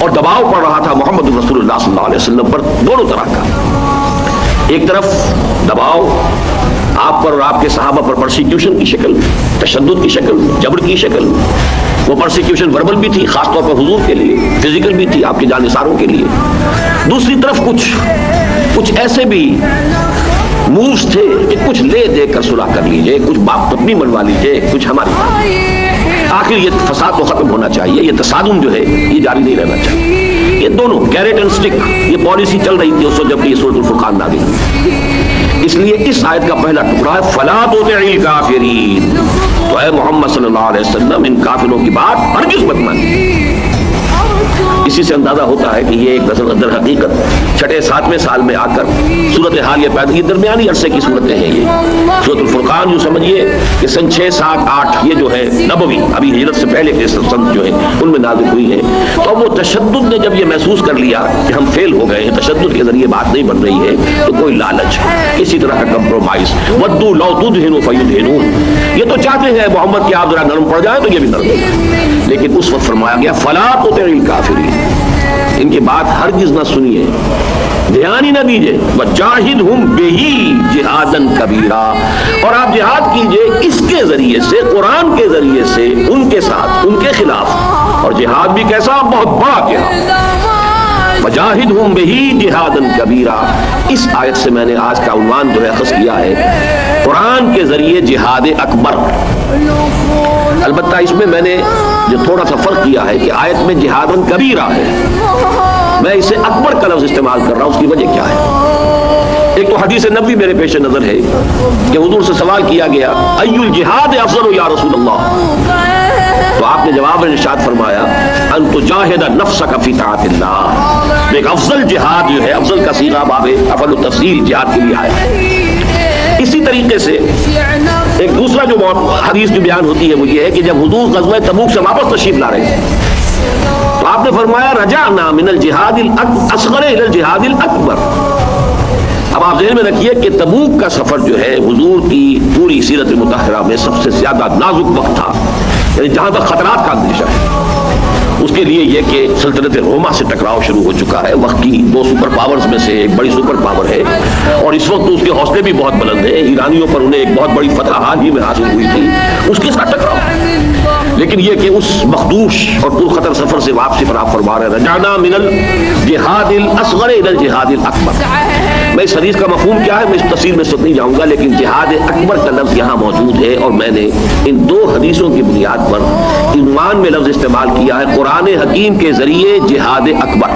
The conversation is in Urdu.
اور دباؤ پڑ رہا تھا محمد رسول اللہ صلی اللہ علیہ وسلم پر دونوں طرح کا. ایک طرف دباؤ آپ پر اور آپ کے صحابہ پر پرسیکیوشن کی شکل، تشدد کی شکل، جبر کی شکل. وہ پرسیکیوشن وربل بھی تھی خاص طور پر حضور کے لیے، فزیکل بھی تھی آپ کے جانثاروں کے لیے. دوسری طرف کچھ ایسے بھی مووز تھے کہ کچھ لے دے کر صلح کر لیجئے، کچھ باپ پتنی منوا لیجئے، کچھ ہماری. آخر یہ فساد تو ختم ہونا چاہیے، یہ تصادم جو ہے یہ جاری نہیں رہنا چاہیے. یہ دونوں کیرٹ اینڈ اسٹک یہ پالیسی چل رہی تھی اس وقت جب یہ سورۃ الفرقان نازل ہوئی. اس لیے اس آیت کا پہلا ٹکڑا ہے فلا تطع الکافرین. تو اے محمد صلی اللہ علیہ وسلم ان کافروں کی بات ہرگز مت مانیے. اسی سے اندازہ ہوتا ہے کہ یہ ایک در حقیقت 6-7ویں سال میں آ کر صورتحال یہ پیدا، یہ درمیانی عرصے کی صورتیں ہیں. یہ سورۃ الفرقان یوں سمجھیے کہ سن 6, 7, 8 یہ جو ہے نبوی ابھی ہجرت سے پہلے کے سن جو ہے ان میں نازل ہوئی ہیں. تو وہ تشدد نے جب یہ محسوس کر لیا کہ ہم فیل ہو گئے ہیں، تشدد کے ذریعے بات نہیں بن رہی ہے، تو کوئی لالچ کسی طرح کا کمپرومائز ودوا لو تدہنوا فیدہنون. یہ تو چاہتے ہیں محمد کہ آپ ذرا نرم پڑ جائیں تو یہ بھی نرم ہو جائیں. لیکن اس وقت فرمایا گیا فلا تطع الکافرین، ان کی بات ہرگز نہ سنیے، دھیان ہی نہ دیجیے. وجاہدہم بہ جہادا کبیرا، اور آپ جہاد کیجئے اس کے ذریعے سے، قرآن کے ذریعے سے ان کے ساتھ، ان کے خلاف. اور جہاد بھی کیسا؟ بہت بڑا جہاد. وجاہدہم بہ جہادا کبیرا. اس آیت سے میں نے آج کا عنوان جو ہے اخذ کیا ہے قرآن کے ذریعے جہاد اکبر. البتہ اس میں نے جو تھوڑا سا فرق کیا ہے کہ آیت میں جہادن کبیرہ ہے، میں اسے اکبر کا لفظ استعمال کر رہا ہوں. اس کی وجہ کیا ہے؟ ایک تو حدیث نبوی میرے پیش نظر ہے کہ حضور سے سوال کیا گیا ای الجہاد افضل یا رسول اللہ، تو آپ نے جواب میں ارشاد فرمایا ان تجاہد نفسک فی طاعت اللہ. ایک افضل جہاد جو ہے، افضل کا صیغہ باب افضل التفضیل جہاد کے لیے آیا ہے. اسی طریقے سے ایک دوسرا جو حدیث جو بیان ہوتی ہے وہ یہ ہے کہ جب حضور غزوہ تبوک سے واپس تشریف لا رہے ہیں تو آپ نے فرمایا رجعنا من الجہاد الاصغر الى الجہاد الاکبر. اب آپ ذہن میں رکھیے کہ تبوک کا سفر جو ہے حضور کی پوری سیرت مطہرہ میں سب سے زیادہ نازک وقت تھا، یعنی جہاں تک خطرات کا اندیشہ ہے. اس کے لیے یہ کہ سلطنت روما سے ٹکراؤ شروع ہو چکا ہے، وقت کی 2 سپر پاورز میں سے ایک بڑی سپر پاور ہے، اور اس وقت اس کے حوصلے بھی بہت بلند ہیں. ایرانیوں پر انہیں ایک بہت بڑی فتح حال ہی میں حاصل ہوئی تھی، اس کے ساتھ ٹکراؤ. لیکن یہ کہ اس مخدوش اور پرخطر سفر سے واپسی پر آپ فرما رہے ہیں رجعنا من الجہاد الاصغر الى الجہاد الاکبر. میں اس حدیث کا مفہوم کیا ہے میں اس تفصیل میں سب نہیں جاؤں گا، لیکن جہاد اکبر کا لفظ یہاں موجود ہے اور میں نے ان 2 حدیثوں کی بنیاد پر عنوان میں لفظ استعمال کیا ہے قرآن حکیم کے ذریعے جہاد اکبر.